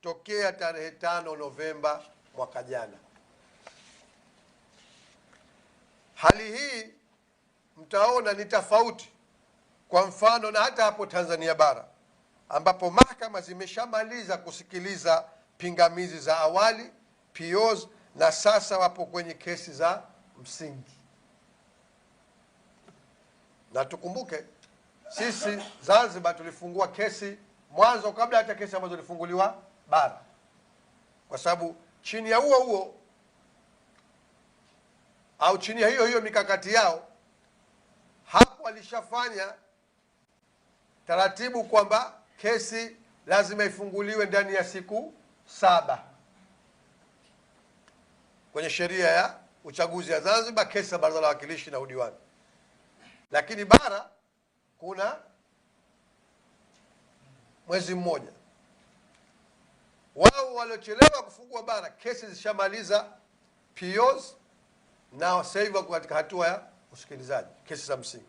tokea tarehe 5 Novemba mwaka jana. Hali hii mtaona ni tofauti, kwa mfano na hata hapo Tanzania bara, ambapo mahakama zimeshamaliza kusikiliza pingamizi za awali POs, na sasa wapo kwenye kesi za msingi. Na tukumbuke sisi Zanzibar tulifungua kesi mwanzo kabla hata kesi ambazo zilifunguliwa bara, kwa sababu chini ya huo au chini ya hiyo mikakati yao hapo walishafanya taratibu kwamba kesi lazima ifunguliwe ndani ya siku 7 kwenye sheria ya uchaguzi ya Zanzibar, kesi za baraza la wawakilishi na udiwani. Lakini bara kuna mwezi mmoja. Wao waliochelewa kufungua bara, kesi zishamaliza POs, na sasa hivi wako katika hatua ya usikilizaji kesi za msingi.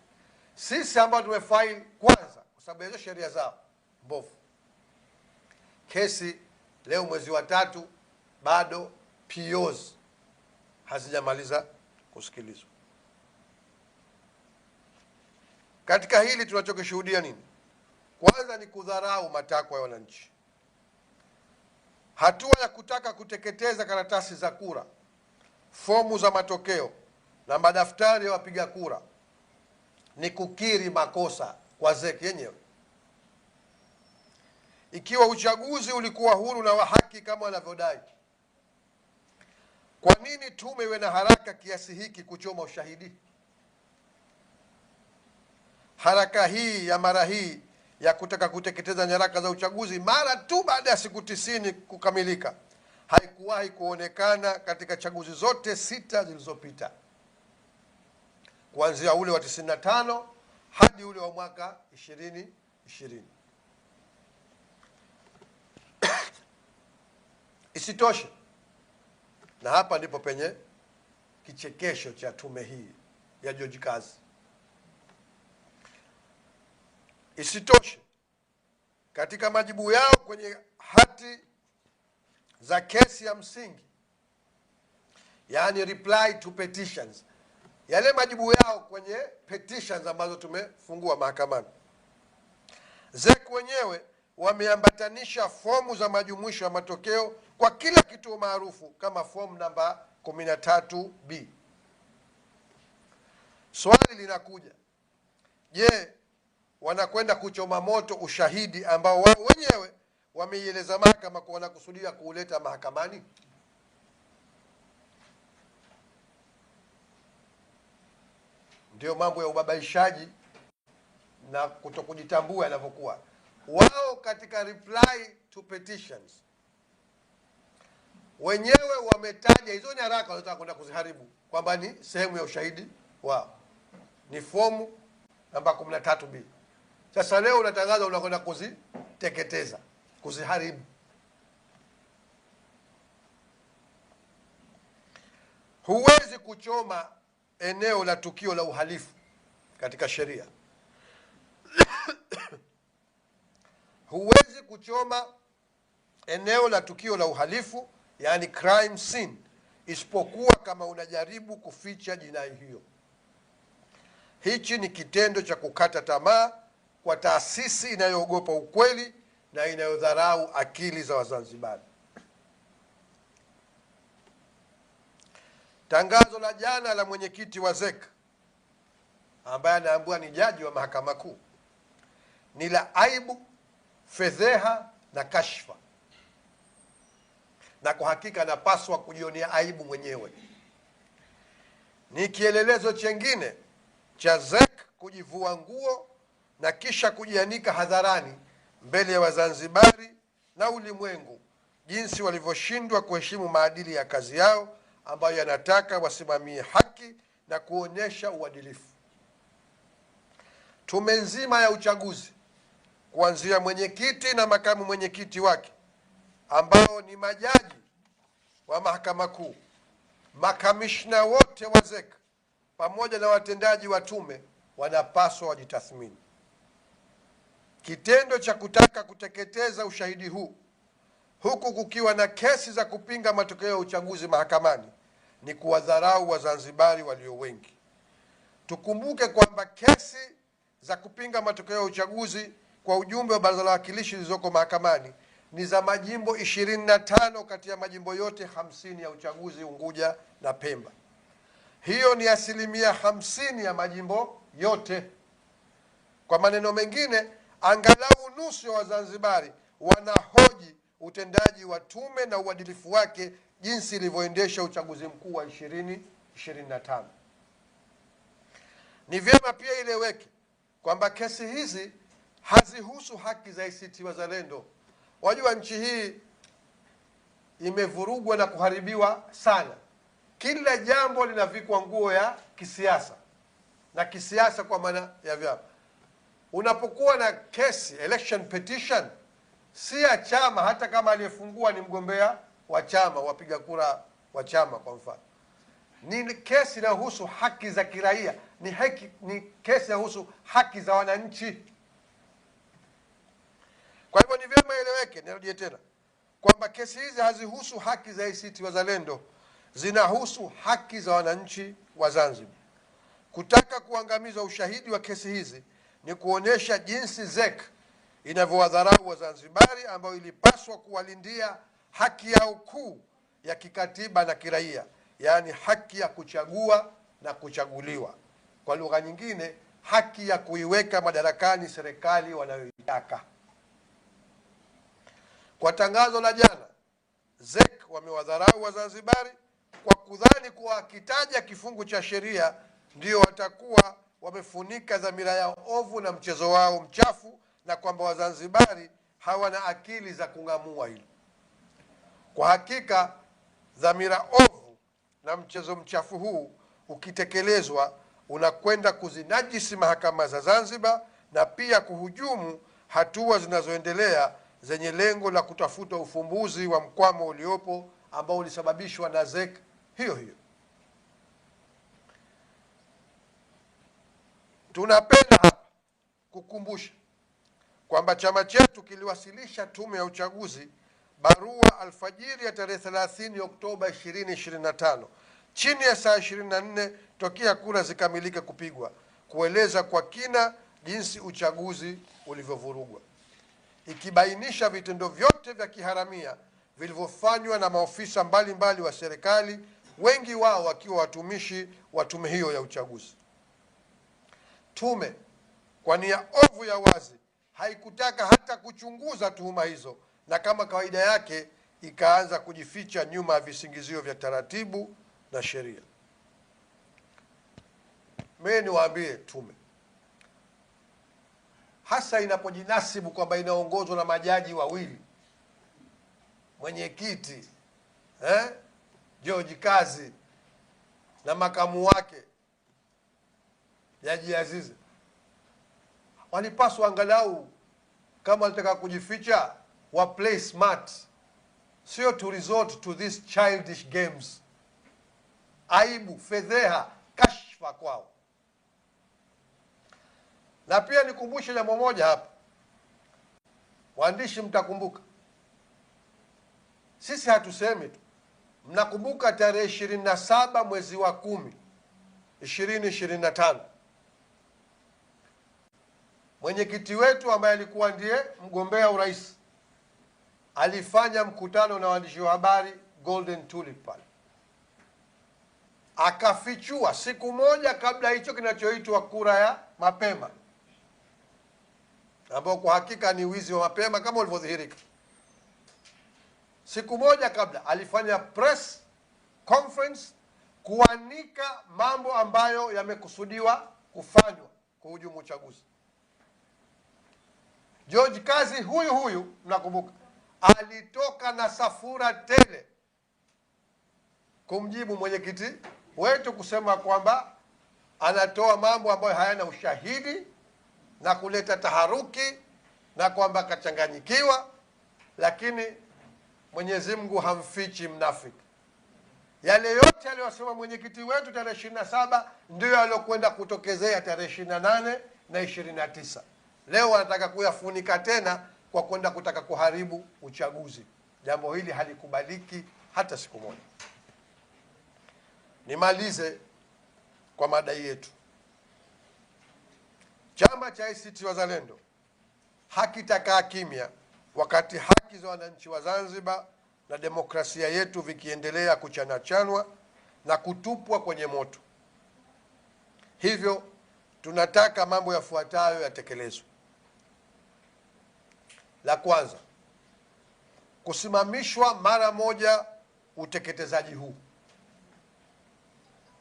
Sisi ambao tumefile kwanza kwa sababu hizo sheria zao mbovu, kesi leo mwezi wa 3 bado POs hazijamaliza kusikilizwa. Katika hili tunachokishuhudia nini? Kwanza ni kudharau matakwa ya wananchi. Hatua ya kutaka kuteketeza karatasi za kura, fomu za matokeo na madaftari ya wapiga kura ni kukiri makosa kwa ZEC yenyewe. Ikiwa uchaguzi ulikuwa huru na wa haki kama wanavyodai, kwa nini tume iwe na haraka kiasi hiki kuchoma ushahidi? Haraka hii ya mara hii ya kutaka kuteketeza nyaraka za uchaguzi mara tu baada ya siku 90 kukamilika haikuwahi kuonekana katika chaguzi zote 6 zilizopita, kuanzia ule wa 95 hadi ule wa mwaka 2020. Isitoshe, na hapa ndipo penye kichekesho cha tume hii ya George Kazi. Isitoshe, katika majibu yao kwenye hati za kesi ya msingi, yani reply to petitions, yale majibu yao kwenye petitions ambazo tumefungua mahakamani, ZEC wenyewe wameambatanisha fomu za majumuisho ya matokeo kwa kila kituo maarufu kama fomu namba 13B. Swali linakuja, je, wanakwenda kuchoma moto ushahidi ambao wao wenyewe wameieleza mahakama kwa wanakusudia kuuleta mahakamani? Ndio mambo ya ubabaishaji na kutokujitambua yanavyokuwa. Wao katika reply to petitions wenyewe wametaja hizo nyaraka wanataka kwenda kuziharibu kwamba ni sehemu ya ushahidi wao, ni fomu namba 13B. Sasa leo unatangaza unakwenda kuziteketeza, kuziharibu. Huwezi kuchoma eneo la tukio la uhalifu katika sheria. Huwezi kuchoma eneo la tukio la uhalifu, yani crime scene, isipokuwa kama unajaribu kuficha jinai hiyo. Hichi ni kitendo cha kukata tamaa kwa taasisi inayoogopa ukweli na inayodharau akili za Wazanzibari. Tangazo la jana la mwenyekiti wa ZEC ambaye anaambiwa ni jaji wa mahakama kuu ni la aibu, fedheha na kashfa, na kwa hakika napaswa kujionea aibu mwenyewe. Ni kielelezo chengine cha ZEC kujivua nguo na kisha kujianika hadharani mbele ya Wazanzibari na ulimwengu jinsi walivyoshindwa kuheshimu maadili ya kazi yao ambayo yanataka wasimamie haki na kuonyesha uadilifu. Tume nzima ya uchaguzi kuanzia mwenyekiti na makamu mwenyekiti wake ambao ni majaji wa mahakama kuu, makamishna wote wa ZEC pamoja na watendaji wa tume wanapaswa wajitathmini. Kitendo cha kutaka kuteketeza ushahidi huu huku kukiwa na kesi za kupinga matokeo ya uchaguzi mahakamani ni kuwadharau Wazanzibari walio wengi. Tukumbuke kwamba kesi za kupinga matokeo ya uchaguzi kwa ujumbe wa Baraza la Wawakilishi zilizoko mahakamani ni za majimbo 25 kati ya majimbo yote 50 ya uchaguzi Unguja na Pemba. Hiyo ni 50% ya majimbo yote. Kwa maneno mengine, angalau nusu ya Wazanzibari wanahoji utendaji wa tume na uadilifu wake jinsi ilivyoendesha uchaguzi mkuu wa 2025. Ni vyema pia ileweke kwamba kesi hizi hazihusu haki za ACT Wazalendo. Wajua nchi hii imevurugwa na kuharibiwa sana. Kila jambo linavikwa nguo ya kisiasa, na kisiasa kwa maana ya vyama. Unapokuwa na kesi, election petition, si ya chama, hata kama aliyefungua ni mgombea wa chama, wapiga kura wa chama kwa mfano. Ni kesi inayohusu haki za kiraia, ni kesi inayohusu haki za wananchi. Kwa hivyo ni vyema eleweke, nirudie tena, kwamba kesi hizi hazihusu haki za ACT Wazalendo, zinahusu haki za wananchi wa Zanzibar. Kutaka kuangamiza ushahidi wa kesi hizi ni kuonyesha jinsi ZEC inavyowadharau Wazanzibari ambao ilipaswa kuwalindia haki yao kuu ya kikatiba na kiraia, yaani haki ya kuchagua na kuchaguliwa. Kwa lugha nyingine, haki ya kuiweka madarakani serikali wanayoitaka. Kwa tangazo la jana, ZEC wamewadharau Wazanzibari kwa kudhani kuwa akitaja kifungu cha sheria ndio watakuwa wamefunika dhamira yao ovu na mchezo wao mchafu, na kwamba Wazanzibari hawana akili za kung'amua hilo. Kwa hakika dhamira ovu na mchezo mchafu huu ukitekelezwa unakwenda kuzinajisi mahakama za Zanzibar na pia kuhujumu hatua zinazoendelea zenye lengo la kutafuta ufumbuzi wa mkwamo uliopo ambao ulisababishwa na ZEC hiyo hiyo. Tunapenda hapa kukumbusha kwamba chama chetu kiliwasilisha tume ya uchaguzi barua alfajiri ya tarehe 30 Oktoba 2025 chini ya saa 24 tokea kura zikamilike kupigwa, kueleza kwa kina jinsi uchaguzi ulivyovurugwa, ikibainisha vitendo vyote vya kiharamia vilivyofanywa na maofisa mbalimbali wa serikali, wengi wao wakiwa watumishi wa tume hiyo ya uchaguzi. Tume kwa nia ovu ya wazi haikutaka hata kuchunguza tuhuma hizo, na kama kawaida yake ikaanza kujificha nyuma ya visingizio vya taratibu na sheria. Mimi niwaambie tume, hasa inapojinasibu kwamba inaongozwa na majaji wawili, mwenyekiti George Kazi na makamu wake Jaji Azizi, walipaswa angalau kama walitaka kujificha wa play smart, sio to resort to these childish games. Aibu, fedheha, kashfa kwao. Na pia nikumbushe jambo moja hapa, waandishi, mtakumbuka sisi hatusemi tu. Mnakumbuka tarehe 27 mwezi wa 10 2025 mwenyekiti wetu ambaye alikuwa ndiye mgombea urais alifanya mkutano na waandishi wa habari Golden Tulip pale, akafichua siku moja kabla hicho kinachoitwa kura ya mapema, ambao kwa hakika ni wizi wa mapema kama ulivyodhihirika. Siku moja kabla alifanya press conference kuanika mambo ambayo yamekusudiwa kufanywa kuhujumu uchaguzi. George Kazi huyu mnakumbuka, alitoka na safura tele kumjibu mwenyekiti wetu, kusema kwamba anatoa mambo ambayo hayana ushahidi na kuleta taharuki na kwamba kachanganyikiwa. Lakini Mwenyezi Mungu hamfichi mnafiki. Yale yote aliyosema mwenyekiti wetu tarehe 27 ndio yaliyokwenda kutokezea tarehe 28 na 29. Leo wanataka kuyafunika tena kwa kwenda kutaka kuharibu uchaguzi. Jambo hili halikubaliki hata siku moja. Nimalize kwa madai yetu. Chama cha ACT Wazalendo hakitakaa kimya wakati haki za wananchi wa Zanzibar na demokrasia yetu vikiendelea kuchanachanwa na kutupwa kwenye moto. Hivyo tunataka mambo yafuatayo yatekelezwe. La kwanza, kusimamishwa mara moja uteketezaji huu.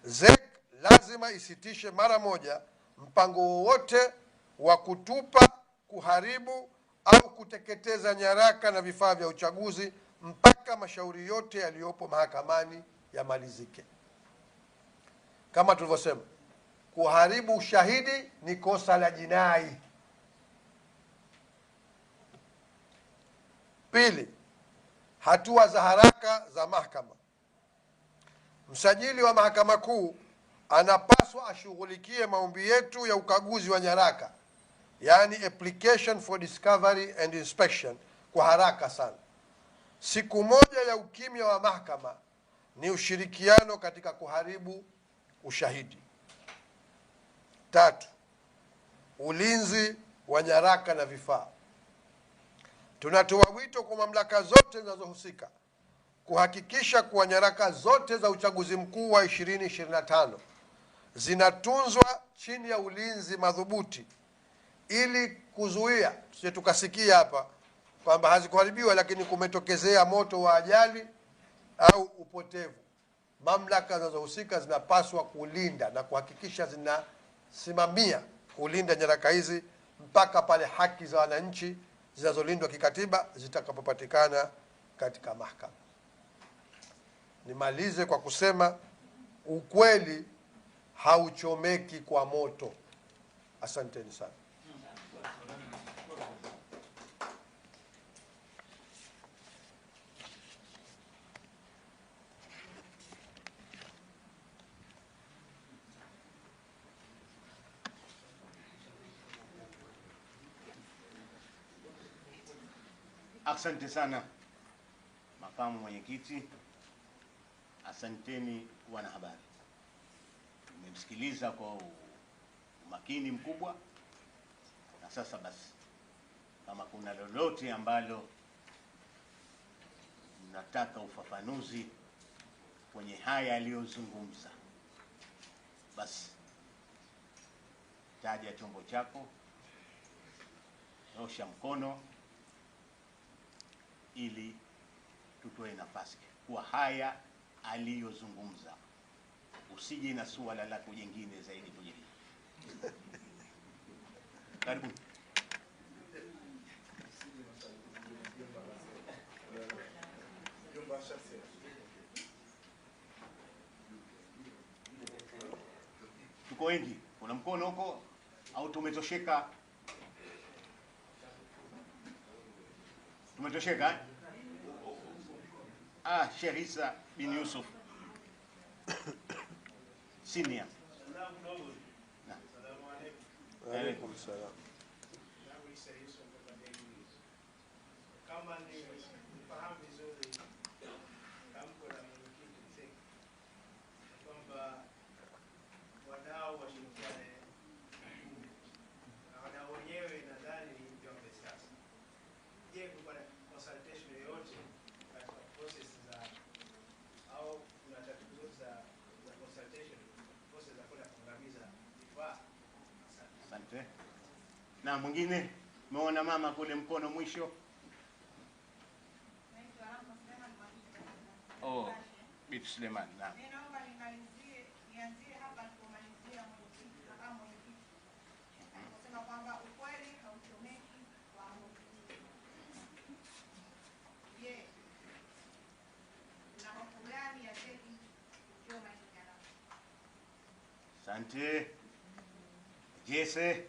ZEC lazima isitishe mara moja mpango wowote wa kutupa, kuharibu au kuteketeza nyaraka na vifaa vya uchaguzi mpaka mashauri yote yaliyopo mahakamani yamalizike. Kama tulivyosema, kuharibu ushahidi ni kosa la jinai. Pili, hatua za haraka za mahakama. Msajili wa Mahakama Kuu anapaswa ashughulikie maombi yetu ya ukaguzi wa nyaraka, yani application for discovery and inspection, kwa haraka sana. Siku moja ya ukimya wa mahakama ni ushirikiano katika kuharibu ushahidi. Tatu, ulinzi wa nyaraka na vifaa. Tunatoa wito kwa mamlaka zote zinazohusika kuhakikisha kuwa nyaraka zote za uchaguzi mkuu wa 2025 zinatunzwa chini ya ulinzi madhubuti ili kuzuia, tusije tukasikia hapa kwamba hazikuharibiwa lakini kumetokezea moto wa ajali au upotevu. Mamlaka zinazohusika zinapaswa kulinda na kuhakikisha zinasimamia kulinda nyaraka hizi mpaka pale haki za wananchi zinazolindwa kikatiba zitakapopatikana katika mahakama. Nimalize kwa kusema ukweli hauchomeki kwa moto. Asanteni sana. Asante sana makamu mwenyekiti. Asanteni wanahabari. Tumemsikiliza kwa umakini mkubwa, na sasa basi kama kuna lolote ambalo mnataka ufafanuzi kwenye haya aliyozungumza, basi taja chombo chako, nyosha mkono ili tutoe nafasi kwa haya aliyozungumza. Usije na suala lako jingine zaidi kwenye hili. Karibu. Tuko wengi, kuna mkono huko au tumetosheka? Tumetosheka? Sheikh Isa bin Yusuf Senior. Alaykum salam. Kama ni fahamu vizuri tamko la mwenyekiti kwamba wadau washirikiane na wadau wenyewe, nadhani ni vyombo sasa. Je, kuna consultation yoyote katika process za au kuna tatizo za consultation process za kwenda kuangamiza vifaa? Asante. Na mwingine, umeona mama kule mkono mwisho? Bitu Suleiman. Naam. Naomba nianzie hapa kumalizia mwenyekiti. Kusema kwamba ukweli hauchomeki kwa moto. Je, na hofu gani ya ZEC kuchoma hii nyaraka? Asante. Jesse.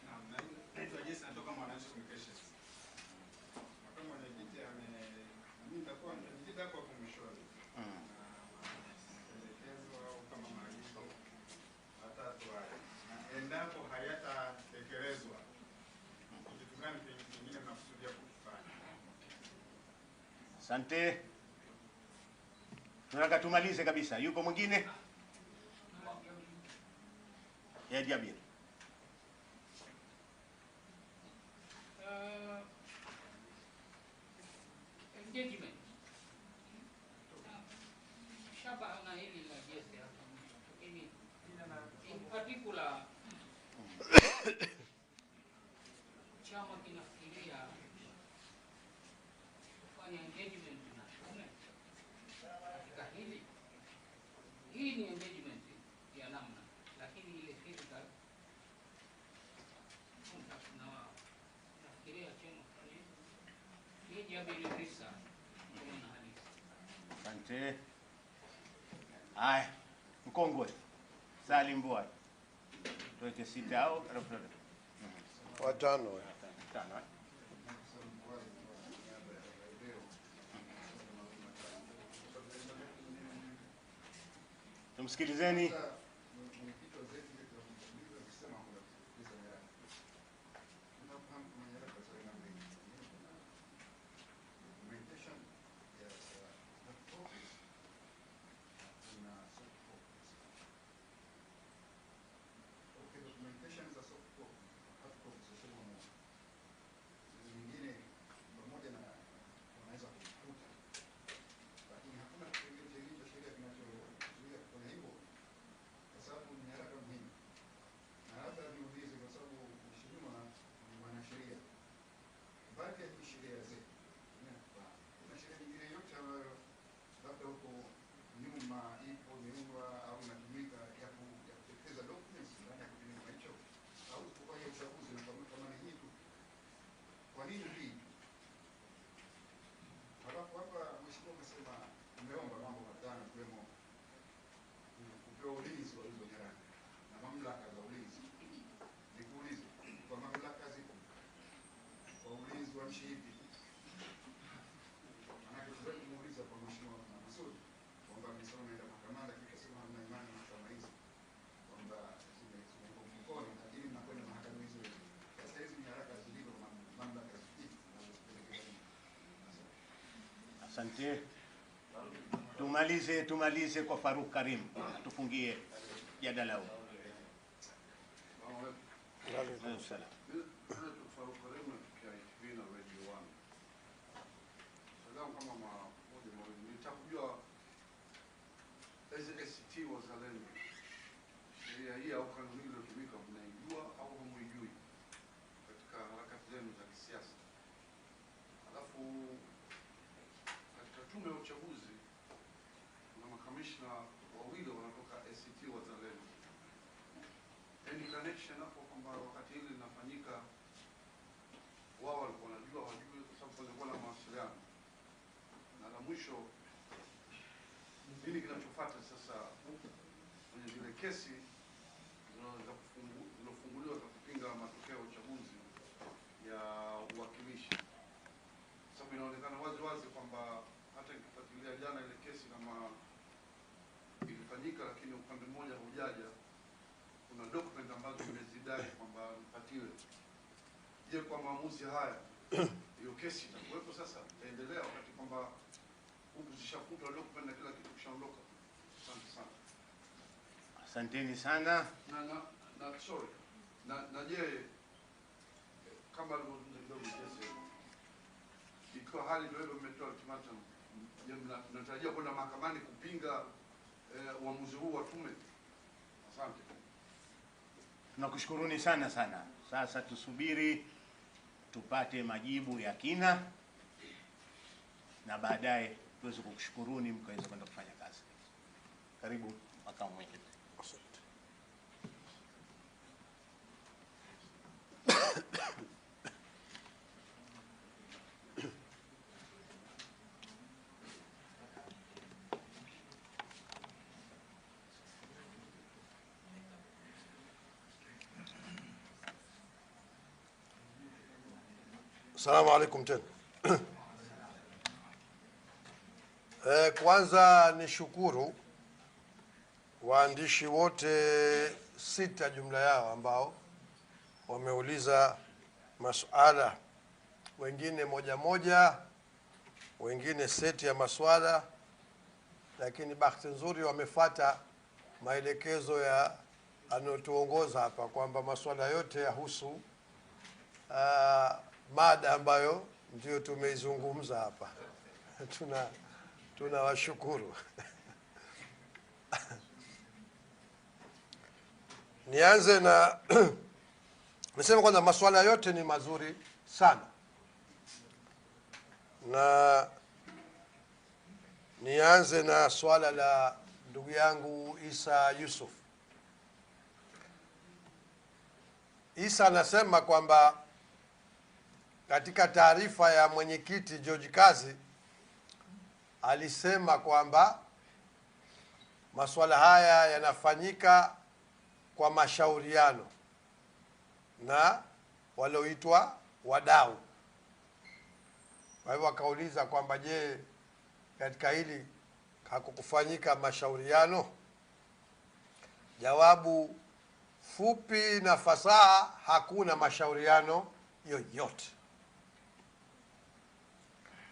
Naam, naitwa Jesse, natoka Mwananchi Communications. Makamu mwenyekiti nitakuwa kwa kumshoni. Pendekezo au kama maagizo matatu haya. Endapo hayatatekelezwa, kitu gani kingine mnakusudia kufanya? Asante. Tunataka tumalize kabisa. Yuko mwingine? Ya Jabir. Engagement. Shaba na hili la gesi hapa. Lakini in particular chama kinafikiria kufanya engagement na tume katika hili. Hii ni engagement ya namna, lakini ile physical contact na wao. Nafikiria chama kufanya hii Jabir Idrisa kama na halisi. Asante. Haya, mkongwe Salim Bwai. Tuweke 6 au alafu watano. 5. Tumsikilizeni. Asante. Tumalize kwa Faruk Karim. Tufungie jadala huu. Salam. ACT Wazalendo, sheria hii au kanuni iliyotumika mnaijua au hamuijui katika harakati zenu za kisiasa? Alafu katika tume ya uchaguzi kuna makamishna wawili wanatoka ACT Wazalendo. Any connection hapo kwamba wakati hili linafanyika wao walikuwa wanajua hawajui, kwa sababu kulikuwa na mawasiliano? Na la mwisho, nini kinachofuata sasa kwenye zile kesi zilizofunguliwa za kupinga matokeo ya uchaguzi ya uwakilishi? Sababu inaonekana wazi wazi kwamba hata ikifuatilia jana ile kesi kama ilifanyika, lakini upande mmoja haujaja, kuna document ambazo zimezidai kwamba mpatiwe. Je, kwa maamuzi haya hiyo kesi itakuwepo sasa, itaendelea wakati kwamba huku zishafutwa document na kila kitu kishaondoka? Asante sana. Asanteni sana. Sorry. Na je, kama alivyozungumza kidogo kesi, ikiwa hali ndio hivyo, mmetoa ultimatum, je, mnatarajia kwenda mahakamani kupinga uamuzi huu wa tume? Asante. Tunakushukuruni sana sana. Sasa tusubiri tupate majibu ya kina na baadaye tuweze kukushukuruni mkaweza kwenda kufanya kazi. Karibu makamu mwenyekiti. Assalamu alaikum tena. Kwanza nishukuru waandishi wote 6 jumla yao ambao wameuliza masuala, wengine moja moja, wengine seti ya maswala, lakini bahati nzuri wamefuata maelekezo ya anotuongoza hapa kwamba maswala yote yahusu mada ambayo ndio tumeizungumza hapa. Tunawashukuru. Nianze na nisema kwanza maswala yote ni mazuri sana, na nianze na swala la ndugu yangu Isa Yusuf. Isa anasema kwamba katika taarifa ya mwenyekiti George Kazi alisema kwamba masuala haya yanafanyika kwa mashauriano na walioitwa wadau. Kwa hivyo akauliza kwamba je, katika hili hakukufanyika mashauriano? Jawabu fupi na fasaha, hakuna mashauriano yoyote.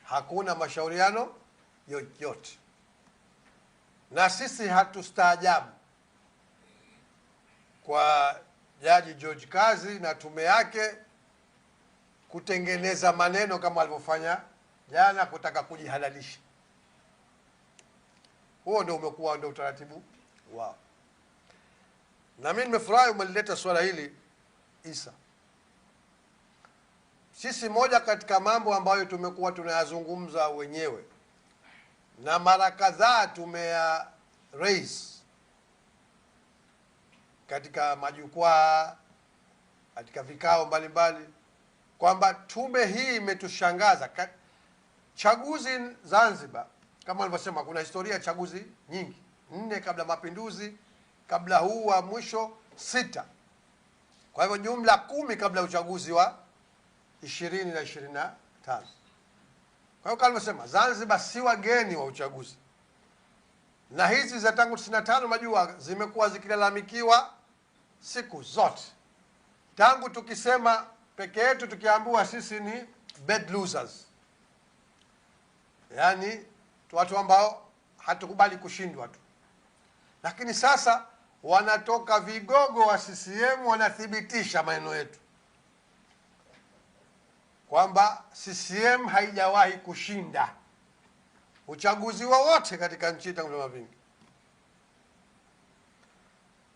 Hakuna mashauriano yoyote. Na sisi hatustaajabu kwa Jaji George Kazi na tume yake kutengeneza maneno kama alivyofanya jana, kutaka kujihalalisha. Huo ndio umekuwa ndio utaratibu wao. Na mimi nimefurahi umelileta swala hili Isa. Sisi moja katika mambo ambayo tumekuwa tunayazungumza wenyewe na mara kadhaa tumeya raise katika majukwaa, katika vikao mbalimbali, kwamba tume hii imetushangaza. Chaguzi Zanzibar, kama nilivyosema, kuna historia ya chaguzi nyingi, 4 kabla mapinduzi, kabla huu wa mwisho 6. Kwa hivyo jumla 10 kabla uchaguzi wa 20 na 25. Kwa hiyo kama nilivyosema, Zanzibar si wageni wa uchaguzi, na hizi za tangu 95 majua zimekuwa zikilalamikiwa siku zote, tangu tukisema peke yetu, tukiambiwa sisi ni bad losers, yani watu ambao hatukubali kushindwa tu. Lakini sasa wanatoka vigogo wa CCM wanathibitisha maneno yetu kwamba CCM haijawahi kushinda uchaguzi wowote katika nchi tangu vyama vingi.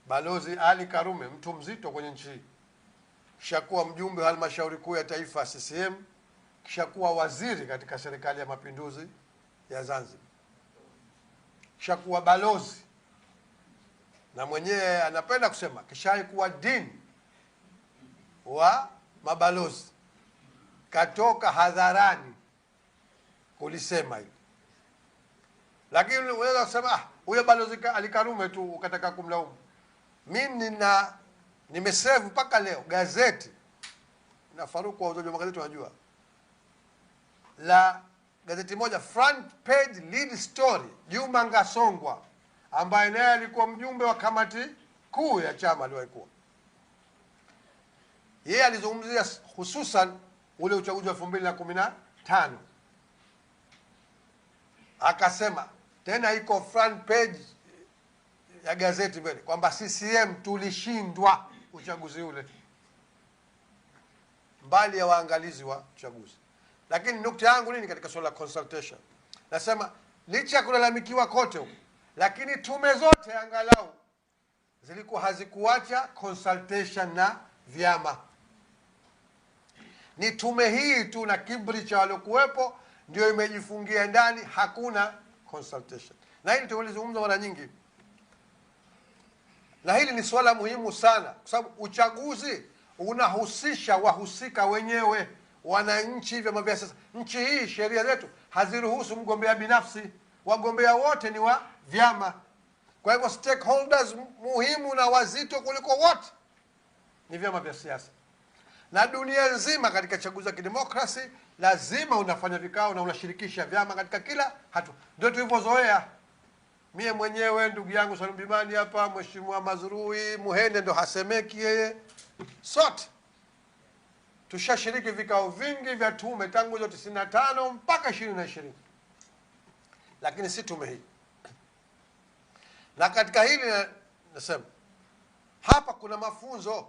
Balozi Ali Karume, mtu mzito kwenye nchi hii, kishakuwa mjumbe wa halmashauri kuu ya taifa ya CCM, kishakuwa waziri katika serikali ya mapinduzi ya Zanzibar, kishakuwa balozi, na mwenyewe anapenda kusema kishawahi kuwa dean wa mabalozi, katoka hadharani kulisema hili. Lakini unaweza kusema huyo balozi Ali Karume tu ukataka kumlaumu. Mimi nimesave mpaka leo gazeti, na Faruku wa uzoji wa magazeti unajua, la gazeti moja front page lead story, Juma Ngasongwa ambaye naye alikuwa mjumbe wa kamati kuu ya chama aliyokuwa. Yeye alizungumzia hususan ule uchaguzi wa 2015. Akasema tena iko front page ya gazeti mbele kwamba CCM tulishindwa uchaguzi ule, mbali ya waangalizi wa uchaguzi. Lakini nukta yangu nini katika swala la consultation? Nasema licha ya kulalamikiwa kote huko, lakini tume zote angalau zilikuwa hazikuacha consultation na vyama. Ni tume hii tu na kiburi cha waliokuwepo ndio imejifungia ndani, hakuna consultation. Na hili tulizungumza mara nyingi, na hili ni swala muhimu sana, kwa sababu uchaguzi unahusisha wahusika wenyewe, wananchi, vyama vya siasa. Nchi hii sheria zetu haziruhusu mgombea binafsi, wagombea wote ni wa vyama. Kwa hivyo stakeholders muhimu na wazito kuliko wote ni vyama vya siasa. Na dunia nzima katika chaguzi za kidemokrasi lazima unafanya vikao na unashirikisha vyama katika kila hatua. Ndio tulivyozoea. Mie mwenyewe, ndugu yangu Salum Bimani hapa, Mheshimiwa Mazrui, Muhende ndo hasemeki yeye, sote tushashiriki vikao vingi vya tume tangu 95 mpaka 2020. lakini si tume hii. Na katika hili nasema hapa kuna mafunzo,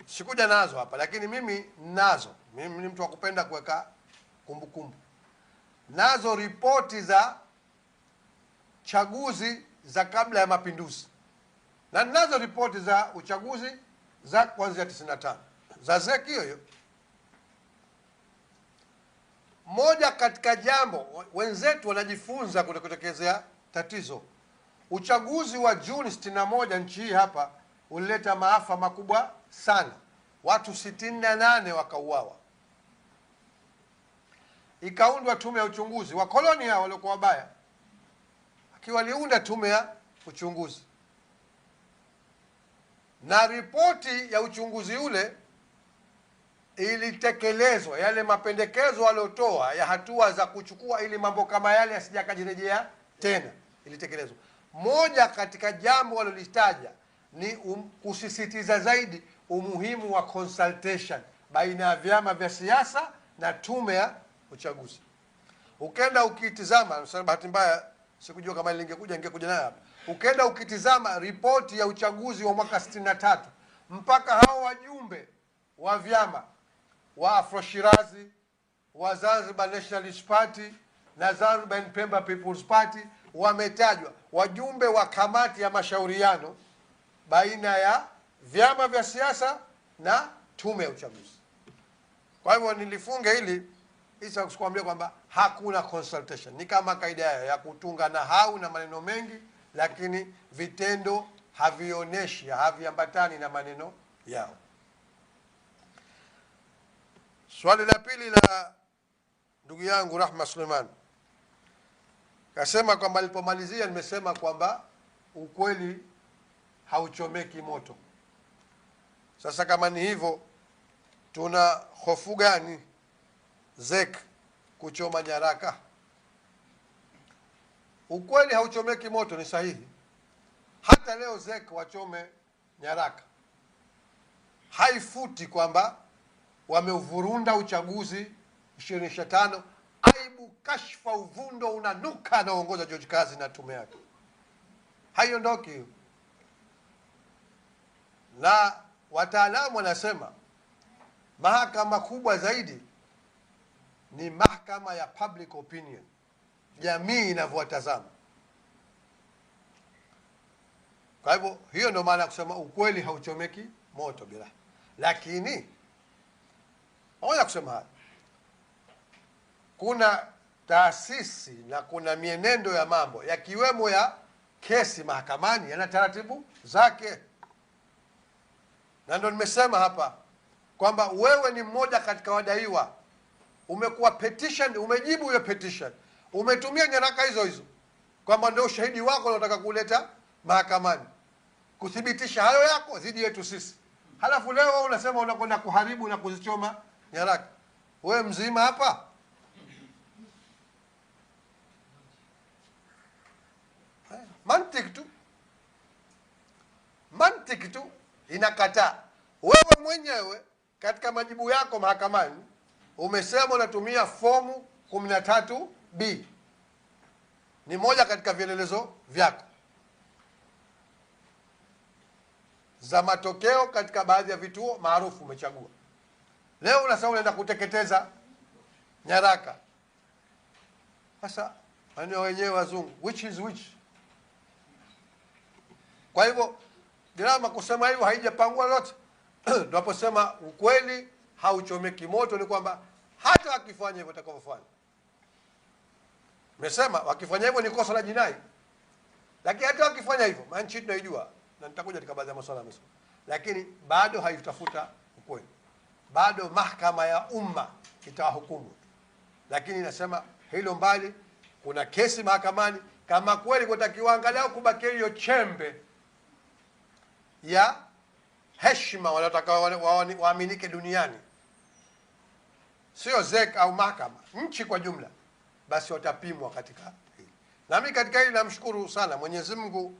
sikuja nazo hapa, lakini mimi nazo. Mimi ni mtu wa kupenda kuweka kumbukumbu. Nazo ripoti za chaguzi za kabla ya mapinduzi, na nazo ripoti za uchaguzi za kuanzia 95 za ZEC hiyo hiyo. Moja katika jambo wenzetu wanajifunza kutokezea tatizo, uchaguzi wa Juni 61 nchi hii hapa ulileta maafa makubwa sana, watu 68 wakauawa. Ikaundwa tume ya uchunguzi, wakoloni hao waliokuwa wabaya waliunda tume ya uchunguzi, na ripoti ya uchunguzi ule ilitekelezwa, yale mapendekezo waliotoa ya hatua za kuchukua ili mambo kama yale yasijakajirejea tena, ilitekelezwa. Moja katika jambo walilitaja ni kusisitiza zaidi umuhimu wa consultation baina ya vyama vya siasa na tume ya uchaguzi. Ukenda ukitizama, sasa bahati mbaya sikujua kama ningekuja nayo hapa. Ukenda ukitizama ripoti ya uchaguzi wa mwaka 63 mpaka hao wajumbe wa vyama wa Afro Shirazi, wa Zanzibar Nationalist Party na Zanzibar and Pemba People's Party wametajwa, wajumbe wa kamati ya mashauriano baina ya vyama vya siasa na tume ya uchaguzi. Kwa hivyo nilifunga hili isa kukuambia kwamba hakuna consultation. Ni kama kaida ya kutunga nahau na maneno mengi, lakini vitendo havionyeshi, haviambatani na maneno yao. Swali la pili la ndugu yangu Rahma Suleiman, kasema kwamba alipomalizia nimesema kwamba ukweli hauchomeki moto. Sasa kama ni hivyo, tuna hofu gani ZEC kuchoma nyaraka? Ukweli hauchomeki moto ni sahihi. Hata leo ZEC wachome nyaraka, haifuti kwamba wameuvurunda uchaguzi 2025. Aibu, kashfa, uvundo unanuka anaongoza George Kazi na tume yake, haiondoki hiyo. Na wataalamu wanasema mahakama kubwa zaidi ni mahakama ya public opinion, jamii inavyowatazama. Kwa hivyo hiyo ndio maana kusema ukweli hauchomeki moto bila. Lakini moja kusema haya, kuna taasisi na kuna mienendo ya mambo yakiwemo ya kesi mahakamani yana taratibu zake, na ndio nimesema hapa kwamba wewe ni mmoja katika wadaiwa, umekuwa petition, umejibu hiyo petition, umetumia nyaraka hizo hizo kwamba ndio ushahidi wako unataka kuleta mahakamani kuthibitisha hayo yako dhidi yetu sisi. Halafu leo unasema unakwenda kuharibu na kuzichoma nyaraka. Wewe mzima hapa? Mantiki tu inakataa. Wewe mwenyewe katika majibu yako mahakamani umesema unatumia fomu 13B, ni moja katika vielelezo vyako za matokeo katika baadhi ya vituo maarufu umechagua. Leo unasema unaenda kuteketeza nyaraka. Sasa maneno wenyewe wazungu, which is which? Kwa hivyo drama kusema hivyo haijapangwa lote. Tunaposema ukweli hauchomeki moto ni kwamba hata wakifanya hivyo watakavyofanya. Nimesema wakifanya hivyo ni kosa la jinai. Lakini hata wakifanya hivyo, manchi tunaijua na nitakuja katika baadhi ya masuala mengine. Lakini bado haitafuta ukweli. Bado mahakama ya umma itawahukumu. Lakini nasema hilo mbali, kuna kesi mahakamani, kama kweli kutakiwa angalau kubakia hiyo chembe ya heshima wanataka waaminike duniani, sio ZEC au mahakama, nchi kwa jumla, basi watapimwa katika hili. Na mimi katika hili namshukuru sana Mwenyezi Mungu,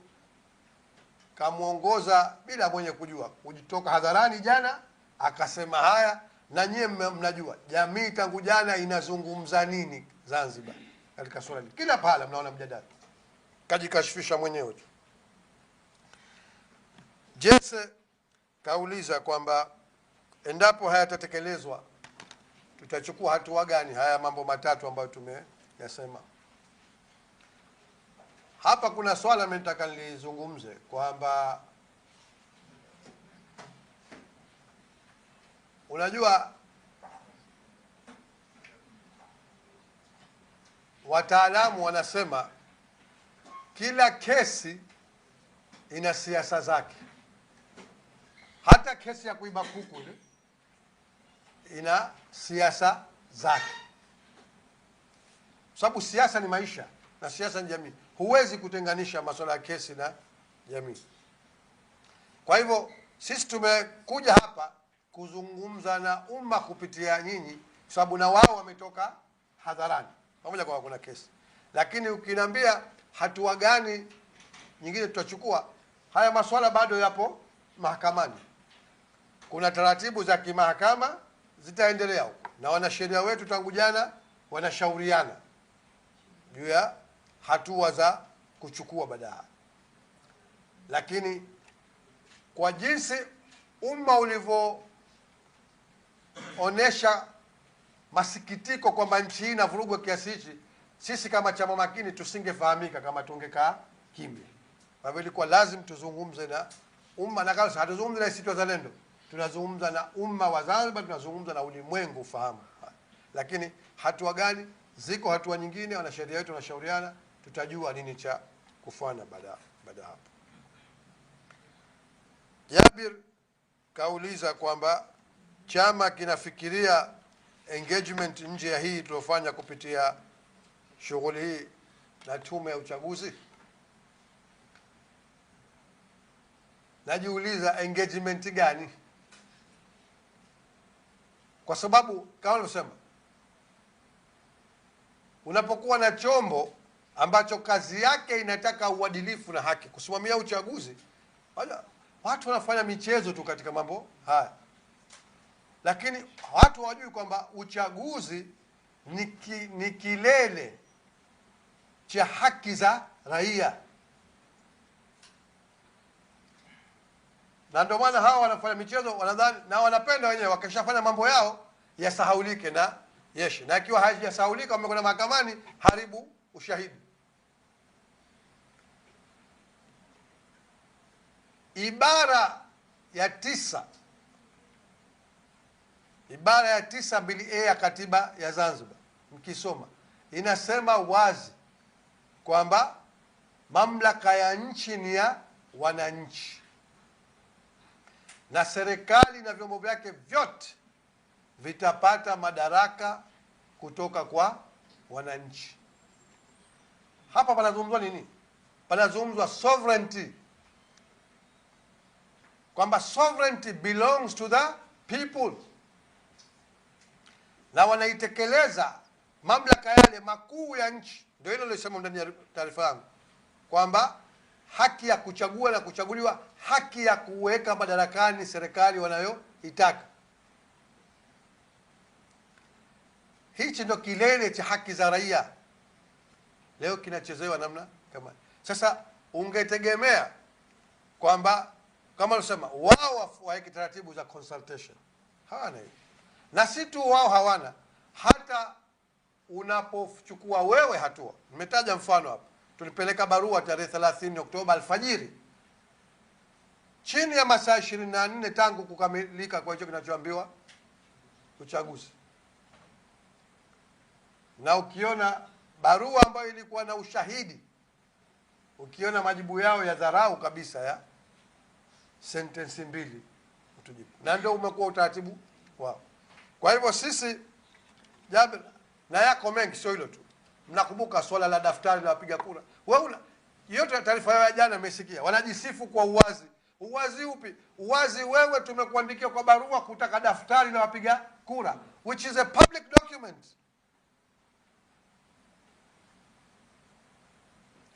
kamuongoza bila mwenye kujua, kujitoka hadharani jana akasema haya, na nyie mnajua jamii tangu jana inazungumza nini Zanzibar. katika swala hili. Kila pahala mnaona mjadala, kajikashifisha mwenyewe tu. Jesse kauliza kwamba endapo hayatatekelezwa tutachukua hatua gani haya mambo matatu ambayo tumeyasema. Hapa kuna swala mimi nataka nilizungumze kwamba unajua wataalamu wanasema kila kesi ina siasa zake. Hata kesi ya kuiba kuku ina siasa zake, sababu siasa ni maisha na siasa ni jamii. Huwezi kutenganisha masuala ya kesi na jamii. Kwa hivyo sisi tumekuja hapa kuzungumza na umma kupitia nyinyi, sababu na wao wametoka hadharani pamoja kwa kuna kesi. Lakini ukiniambia hatua gani nyingine tutachukua, haya masuala bado yapo mahakamani. Kuna taratibu za kimahakama zitaendelea huko, na wanasheria wetu tangu jana wanashauriana juu ya hatua za kuchukua baadaye. Lakini kwa jinsi umma ulivyoonesha masikitiko kwamba nchi hii inavurugwa kiasi hichi, sisi kama chama makini tusingefahamika kama tungekaa kimya. Kwa hivyo ilikuwa lazima tuzungumze na umma, na kama hatuzungumze na ACT Wazalendo, tunazungumza na umma wa Zanzibar, tunazungumza na ulimwengu ufahamu. Lakini hatua gani? Ziko hatua nyingine, wanasheria wetu wanashauriana, tutajua nini cha kufanya baada hapo. Jabir kauliza kwamba chama kinafikiria engagement nje ya hii tuliofanya kupitia shughuli hii na tume ya uchaguzi. Najiuliza engagement gani? Kwa sababu kama nilivyosema, unapokuwa na chombo ambacho kazi yake inataka uadilifu na haki, kusimamia uchaguzi, watu wanafanya michezo tu katika mambo haya. Lakini watu hawajui kwamba uchaguzi ni kilele cha haki za raia. Na ndio maana hawa wanafanya michezo, wanadhani na wanapenda wenyewe wakishafanya mambo yao yasahaulike na yeshi. Na ikiwa hayajasahaulika wamekwenda mahakamani, haribu ushahidi. Ibara ya 9(2)A ya katiba ya Zanzibar mkisoma inasema wazi kwamba mamlaka ya nchi ni ya wananchi, na serikali na vyombo vyake vyote vitapata madaraka kutoka kwa wananchi. Hapa panazungumzwa nini? Panazungumzwa sovereignty, kwamba sovereignty belongs to the people, na wanaitekeleza mamlaka yale makuu ya nchi. Ndio hilo nilisema ndani ya taarifa yangu kwamba haki ya kuchagua na kuchaguliwa, haki ya kuweka madarakani serikali wanayoitaka. Hichi ndio kilele cha haki za raia. Leo kinachezewa namna kama. Sasa ungetegemea kwamba kama unasema wao waweke taratibu za consultation. Hawana hiyo. Na si tu wao hawana, hata unapochukua wewe hatua. Nimetaja mfano hapa. Tulipeleka barua tarehe 30 Oktoba alfajiri, chini ya masaa 24 tangu kukamilika kwa hicho kinachoambiwa uchaguzi. Na ukiona barua ambayo ilikuwa na ushahidi, ukiona majibu yao ya dharau kabisa ya sentensi 2 utujibu. Na ndio umekuwa utaratibu wao. Kwa hivyo sisi Jabir, na yako mengi, sio hilo tu. Mnakumbuka swala la daftari la wapiga kura. Wewe yote taarifa yao ya jana umesikia. Wanajisifu kwa uwazi. Uwazi upi? Uwazi wewe tumekuandikia kwa barua kutaka daftari la wapiga kura, which is a public document.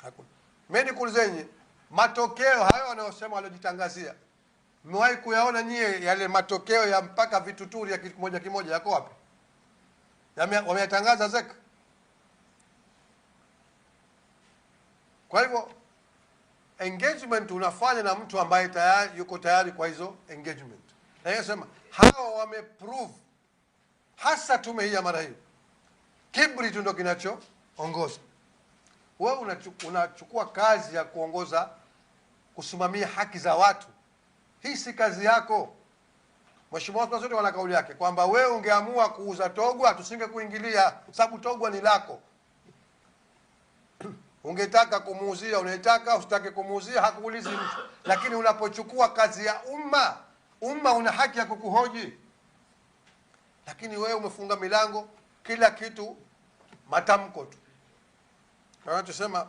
Hakuna. Mimi nikuulizeni, matokeo hayo wanayosema waliojitangazia, mmewahi kuyaona nyie yale matokeo ya mpaka vituturi ya kimoja kimoja yako wapi? Wameyatangaza zeka? Kwa hivyo engagement unafanya na mtu ambaye tayari yuko tayari kwa hizo engagement. Na yeye sema hawa wameprove, hasa tume hii ya mara hii, kiburi tu ndio kinachoongoza. Wewe unachukua kazi ya kuongoza, kusimamia haki za watu. Hii si kazi yako. Mheshimiwa Osman Sudi wana kauli yake kwamba wewe ungeamua kuuza Togwa tusinge kuingilia, sababu Togwa ni lako. Ungetaka kumuuzia, unataka usitake kumuuzia, hakuulizi mtu. Lakini unapochukua kazi ya umma una haki ya kukuhoji. Lakini wewe umefunga milango, kila kitu matamko tu. Na tusema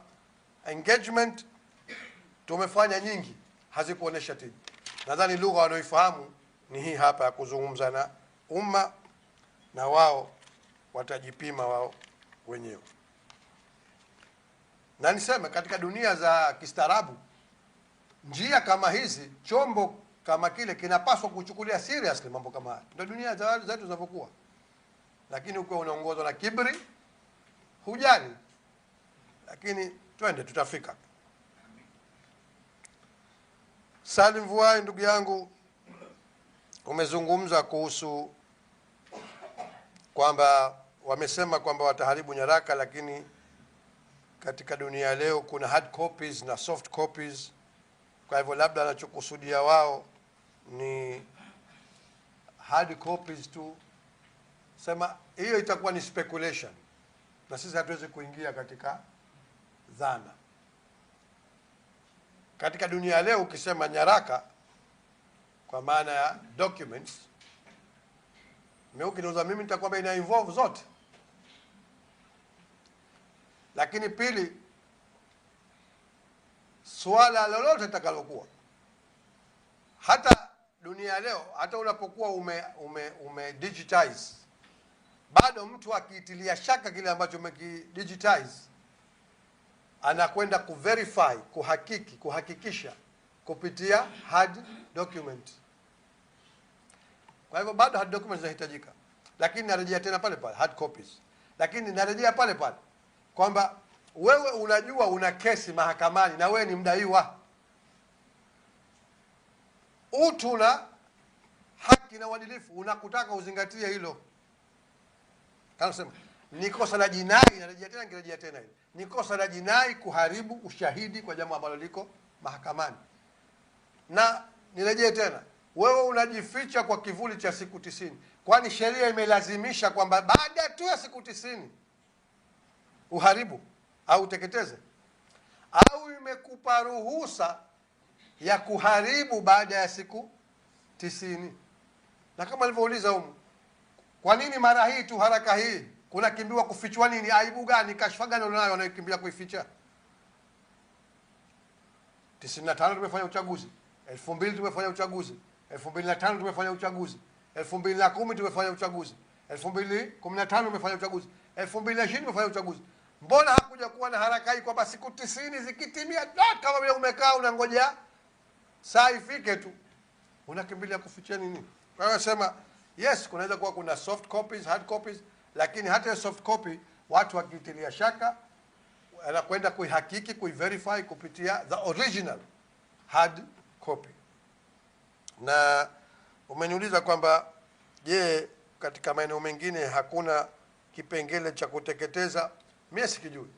engagement tumefanya nyingi, hazikuonesha tija. Nadhani lugha wanaoifahamu ni hii hapa ya kuzungumza na umma, na wao watajipima wao wenyewe. Na niseme katika dunia za kistaarabu, njia kama hizi, chombo kama kile kinapaswa kuchukulia seriously mambo kama haya. Ndio dunia zetu zinavyokuwa. Lakini ukiwa unaongozwa na kiburi, hujali. Lakini twende, tutafika. Salim Vuai, ndugu yangu, umezungumza kuhusu kwamba wamesema kwamba wataharibu nyaraka, lakini katika dunia leo kuna hard copies na soft copies. Kwa hivyo labda anachokusudia wao ni hard copies tu. Sema hiyo itakuwa ni speculation, na sisi hatuwezi kuingia katika dhana. Katika dunia leo ukisema nyaraka kwa maana ya documents, ukiniuliza mimi nitakwambia ina involve zote. Lakini pili, swala lolote litakalokuwa, hata dunia leo, hata unapokuwa ume digitize, bado mtu akiitilia shaka kile ambacho umekidigitize, anakwenda kuverify, kuhakikisha kupitia hard document. Kwa hivyo bado hard documents zinahitajika. Lakini narejea tena pale pale hard copies. Lakini narejea pale pale kwamba wewe unajua una kesi mahakamani na wewe ni mdaiwa. Utu na haki na uadilifu unakutaka uzingatie hilo. Kama sema ni kosa la jinai, narejea tena hilo. Ni kosa la jinai kuharibu ushahidi kwa jambo ambalo liko mahakamani. Na nirejee tena, wewe unajificha kwa kivuli cha siku 90. Kwani sheria imelazimisha kwamba baada tu ya siku 90 uharibu au uteketeze? Au imekupa ruhusa ya kuharibu baada ya siku 90? Na kama nilivyouliza huko, kwa nini mara hii tu, haraka hii kunakimbiwa kufichwa nini? Aibu gani, kashfa gani unayo wanayokimbia kuificha? 95 tumefanya uchaguzi, 2000 tumefanya uchaguzi, 2005 tumefanya uchaguzi, 2010 tumefanya uchaguzi, 2015 tumefanya uchaguzi, 2020 tumefanya uchaguzi. Mbona hakuja kuwa na haraka hii kwamba siku 90 zikitimia kama vile umekaa unangoja saa ifike tu unakimbilia kufichia nini? Kwa hiyo nasema yes, kunaweza kuwa kuna soft copies, hard copies, lakini hata soft copy watu wakitilia shaka anakwenda kuihakiki, kuiverify kupitia the original hard copy. Na umeniuliza kwamba je, katika maeneo mengine hakuna kipengele cha kuteketeza? Mimi sikijui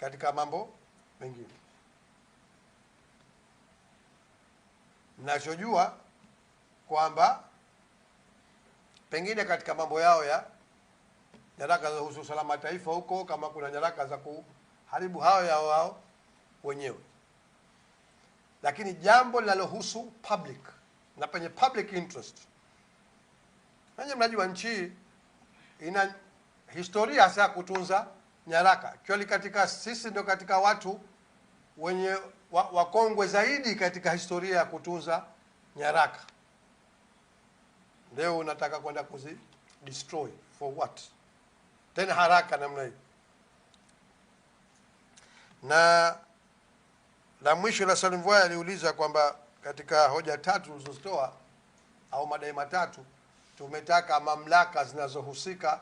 katika mambo mengine. Ninachojua kwamba pengine katika mambo yao ya nyaraka za usalama taifa huko, kama kuna nyaraka za kuharibu hao wenyewe. Lakini jambo linalohusu public na penye public interest, nanyi mnajua nchi ina historia hasa kutunza nyaraka. Kioli katika sisi ndio katika watu wenye wakongwe zaidi katika historia ya kutunza nyaraka. Leo unataka kwenda kuzi destroy for what? Tena haraka namna hii. Na la mwisho la Salim Vuai aliuliza kwamba katika hoja 3 tulizozitoa au madai matatu, tumetaka mamlaka zinazohusika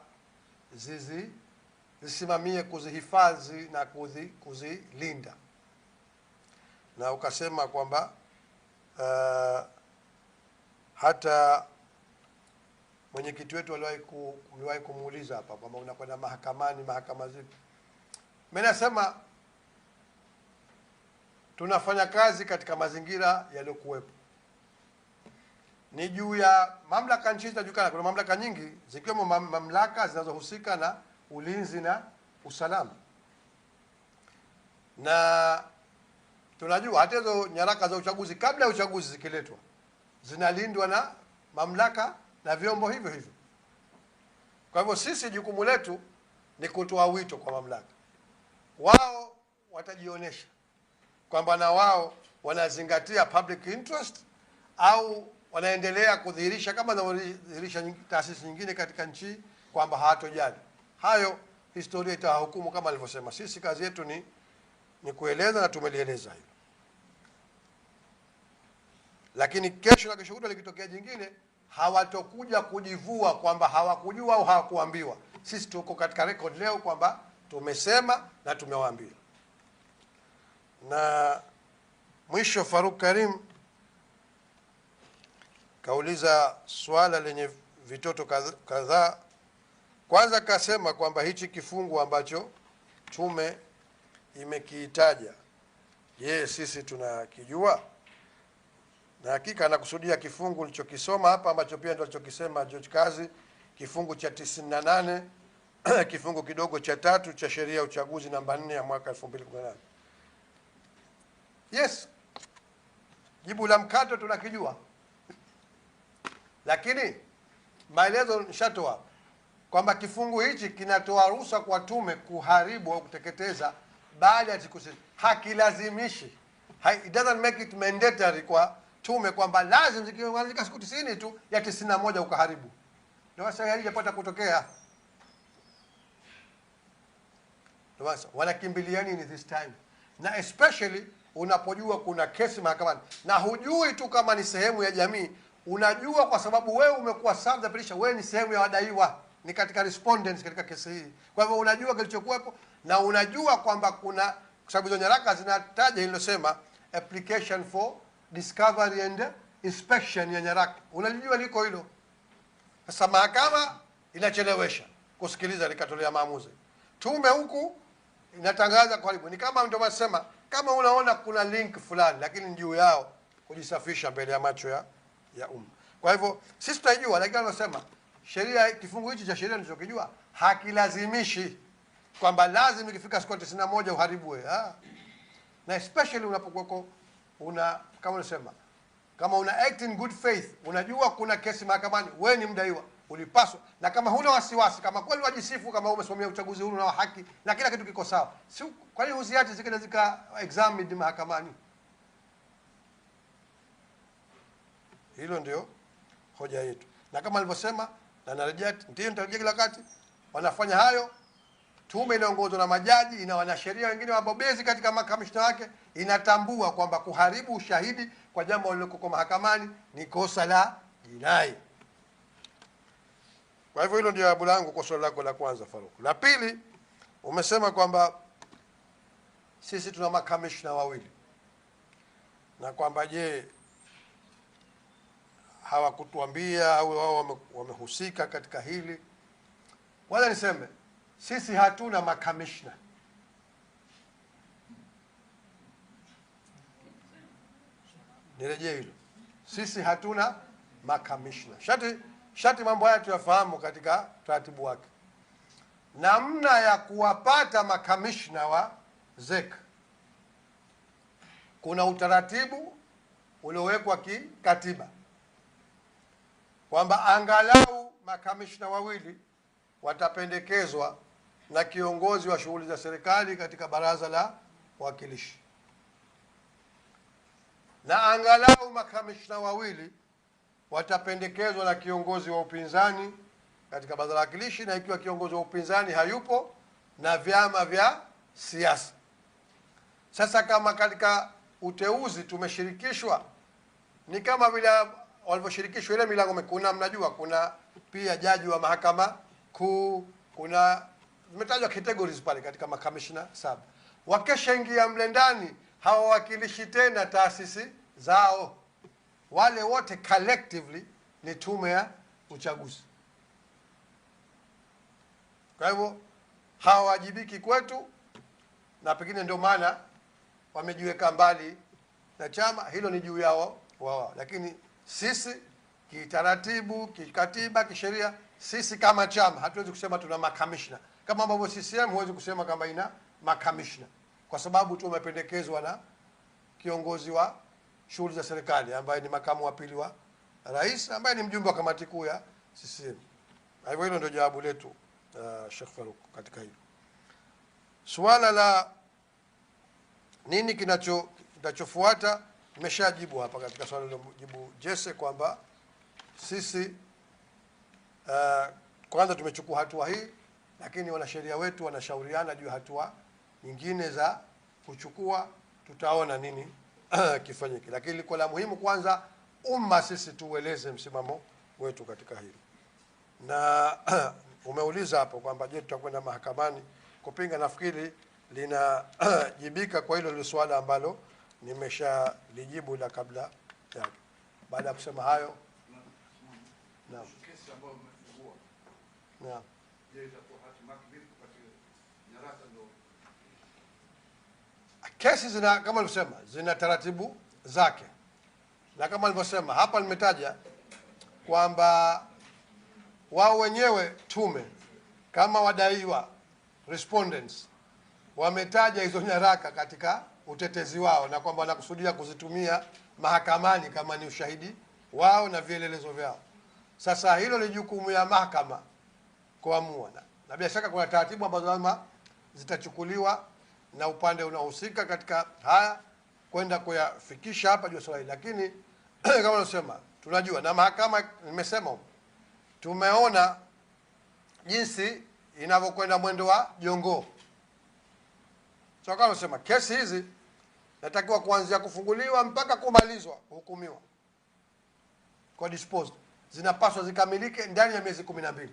zisimamie kuzihifadhi na kuzilinda. Na ukasema kwamba hata mwenyekiti wetu aliwahi kumuuliza hapa kwamba unakwenda mahakamani, mahakama zipi? Mimi nasema tunafanya kazi katika mazingira yaliyokuwepo. Ni juu ya mamlaka nchi zinajulikana, kuna mamlaka nyingi zikiwemo mamlaka zinazohusika na ulinzi na usalama. Na tunajua hata hizo nyaraka za uchaguzi kabla ya uchaguzi zikiletwa zinalindwa na mamlaka na vyombo hivyo hivyo. Kwa hivyo sisi jukumu letu ni kutoa wito kwa mamlaka. Wao watajionyesha kwamba na wao wanazingatia public interest au wanaendelea kudhihirisha kama wanadhihirisha taasisi nyingine katika nchi kwamba hawatojali. Hayo historia itahukumu kama alivyosema. Sisi kazi yetu ni kueleza na tumelieleza hilo. Lakini kesho na kesho kutwa likitokea jingine hawatokuja kujivua kwamba hawakujua au hawakuambiwa. Sisi tuko katika record leo kwamba tumesema na tumewaambia. Na mwisho Faruk Karim kauliza swala lenye vitoto kadhaa. Kwanza kasema kwamba hichi kifungu ambacho tume imekiitaja, je, sisi tunakijua? Na hakika anakusudia kifungu nilichokisoma hapa ambacho pia ndio alichokisema George Kazi, kifungu cha 98 kifungu kidogo cha 3 cha sheria ya uchaguzi namba 4 ya mwaka 2018. Yes, jibu la mkato tunakijua. Lakini maelezo nishatoa kwamba kifungu hichi kinatoa ruhusa kwa tume kuharibu au kuteketeza baada ya siku 60. Hakilazimishi. It doesn't make it mandatory kwa tume kwamba lazima zikianzika siku 90 tu ya 91 ukaharibu. Ndio sasa haijapata kutokea. Ndio sasa wanakimbilia nini this time? Na especially unapojua kuna kesi mahakamani na hujui tu kama ni sehemu ya jamii, unajua kwa sababu wewe umekuwa served the petition, wewe ni sehemu ya wadaiwa, ni katika respondents katika kesi hii. Kwa hivyo unajua kilichokuwepo na unajua kwamba kuna, kwa sababu hizo nyaraka zinataja ilosema application for discovery and inspection ya nyaraka. Unalijua liko hilo. Sasa mahakama inachelewesha kusikiliza likatolea maamuzi. Tume huku inatangaza karibu. Ni kama ndio wasema kama unaona kuna link fulani lakini juu yao kujisafisha mbele ya macho ya umma. Kwa hivyo sisi tunajua, lakini anasema sheria, kifungu hichi cha sheria nilichokijua hakilazimishi kwamba lazima ikifika siku 91 uharibwe. Na especially unapokuwa kama unasema kama una act in good faith, unajua kuna kesi mahakamani, wewe ni mdaiwa, ulipaswa, na kama huna wasiwasi, kama kweli wajisifu kama umesomea uchaguzi huru na wa haki na kila kitu kiko sawa, si kwa nini usiache zika examined mahakamani? Hilo ndio hoja yetu. Na kama alivyosema na narejea, ndio nitarejea kila wakati, wanafanya hayo. Tume inaongozwa na majaji, ina wanasheria wengine wabobezi katika makamishna wake, inatambua kwamba kuharibu ushahidi kwa jambo lililoko mahakamani ni kosa la jinai. Kwa hivyo hilo ndio jawabu langu kwa swali lako la kwanza Faruk. La pili, umesema kwamba sisi tuna makamishna wawili na kwamba je, hawakutuambia au wao wamehusika katika hili. Wala niseme sisi hatuna makamishna. Nirejee hilo. Sisi hatuna makamishna. Shati mambo haya tuyafahamu katika taratibu wake. Namna ya kuwapata makamishna wa ZEC, kuna utaratibu uliowekwa kikatiba kwamba angalau makamishna wawili watapendekezwa na kiongozi wa shughuli za serikali katika baraza la wawakilishi, na angalau makamishna wawili watapendekezwa na kiongozi wa upinzani katika baraza la wawakilishi, na ikiwa kiongozi wa upinzani hayupo, na vyama vya siasa. Sasa kama katika uteuzi tumeshirikishwa, ni kama vile walivyoshirikishwa ile milango, kuna mnajua kuna pia jaji wa mahakama kuu, kuna zimetajwa categories pale katika makamishna 7. Wakishaingia mle ndani hawawakilishi tena taasisi zao, wale wote collectively ni tume ya uchaguzi. Kwa hivyo hawajibiki kwetu, na pengine ndio maana wamejiweka mbali na chama. Hilo ni juu yao wao, lakini sisi kitaratibu, kikatiba, kisheria, sisi kama chama hatuwezi kusema tuna makamishna kama ambavyo CCM huwezi kusema kama ina makamishna, kwa sababu tu umependekezwa na kiongozi wa shughuli za serikali ambaye ni makamu wa pili wa rais, ambaye ni mjumbe wa kamati kuu ya CCM. Kwa hivyo hilo ndio jawabu letu Sheikh Farouk katika hilo. Suala la nini kinachofuata nimeshajibu hapa katika swali lilojibu Jesse kwamba sisi kwanza tumechukua hatua hii, lakini wanasheria wetu wanashauriana juu hatua nyingine za kuchukua. Tutaona nini kifanyike, lakini liko la muhimu kwanza umma sisi tueleze msimamo wetu katika hili. Na umeuliza hapo kwamba je, tutakwenda mahakamani kupinga. Nafikiri linajibika kwa hilo swala ambalo nimeshalijibu la kabla yake. Baada ya kusema hayo, naam, kesi ambayo mmefungua, naam, je, itakuwa hatima vipi katika nyaraka? Ndio kesi zina, kama nilivyosema, zina taratibu zake, na kama nilivyosema hapa nimetaja kwamba wao wenyewe tume kama wadaiwa respondents wametaja hizo nyaraka katika utetezi wao, na kwamba wanakusudia kuzitumia mahakamani kama ni ushahidi wao na vielelezo vyao. Sasa hilo ni jukumu ya mahakama kuamua, na bila shaka kuna taratibu ambazo lazima zitachukuliwa na upande unaohusika katika haya kwenda kuyafikisha hapa juu swali. Lakini kama nasema, tunajua na mahakama, nimesema tumeona jinsi inavyokwenda mwendo wa jongoo. So kama nasema, kesi hizi natakiwa kuanzia kufunguliwa mpaka kumalizwa kuhukumiwa kwa disposed, zinapaswa zikamilike ndani ya miezi 12.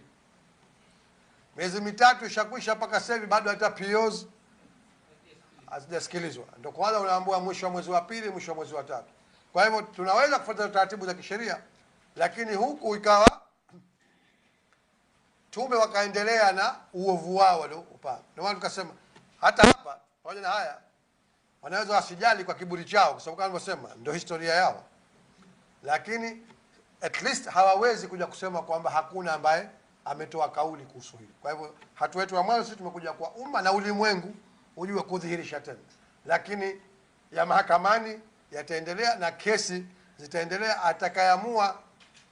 Miezi mitatu ishakwisha mpaka sasa hivi bado hata POs hazijasikilizwa. Ndio kwanza unaambiwa mwisho wa mwezi wa pili, mwisho wa mwezi wa tatu. Kwa hivyo tunaweza kufuata taratibu za kisheria, lakini huku ikawa tume wakaendelea na uovu wao waliopanga. Ndio maana tukasema hata hapa pamoja na haya wanaweza wasijali kwa kiburi chao, kwa sababu kama nilivyosema ndio historia yao, lakini at least hawawezi kuja kusema kwamba hakuna ambaye ametoa kauli kuhusu hili. Kwa hivyo hatua yetu ya mwanzo sisi tumekuja kwa umma na ulimwengu ujue kudhihirisha tena, lakini ya mahakamani yataendelea na kesi zitaendelea. Atakayeamua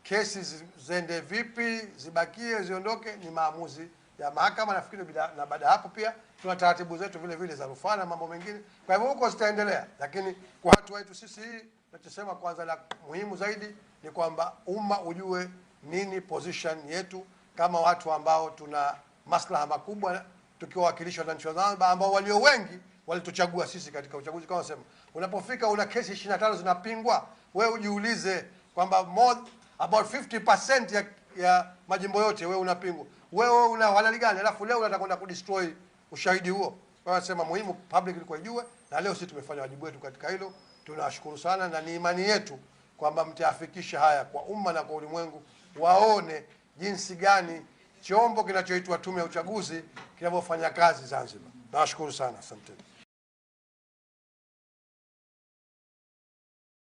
kesi ziende vipi, zibakie, ziondoke, ni maamuzi ya mahakama. Nafikiri na baada hapo pia tuna taratibu zetu vile vile za rufaa na mambo mengine. Kwa hivyo huko zitaendelea, lakini kwa hatua yetu sisi hii tunachosema kwanza la muhimu zaidi ni kwamba umma ujue nini position yetu kama watu ambao tuna maslaha makubwa tukiwawakilishwa na nchi wa Zanzibar ambao walio wengi walituchagua sisi katika uchaguzi. Kama nasema, unapofika una kesi 25 zinapingwa, wewe ujiulize kwamba about 50% ya majimbo yote wewe unapingwa. Wewe una halali gani? Alafu leo unataka kwenda kudestroy ushahidi huo. Kwa nasema muhimu public ilikuwa ijue, na leo sisi tumefanya wajibu wetu katika hilo. Tunawashukuru sana, na ni imani yetu kwamba mtayafikisha haya kwa umma na kwa ulimwengu waone jinsi gani chombo kinachoitwa tume ya uchaguzi kinavyofanya kazi Zanzibar. Nawashukuru sana, asante.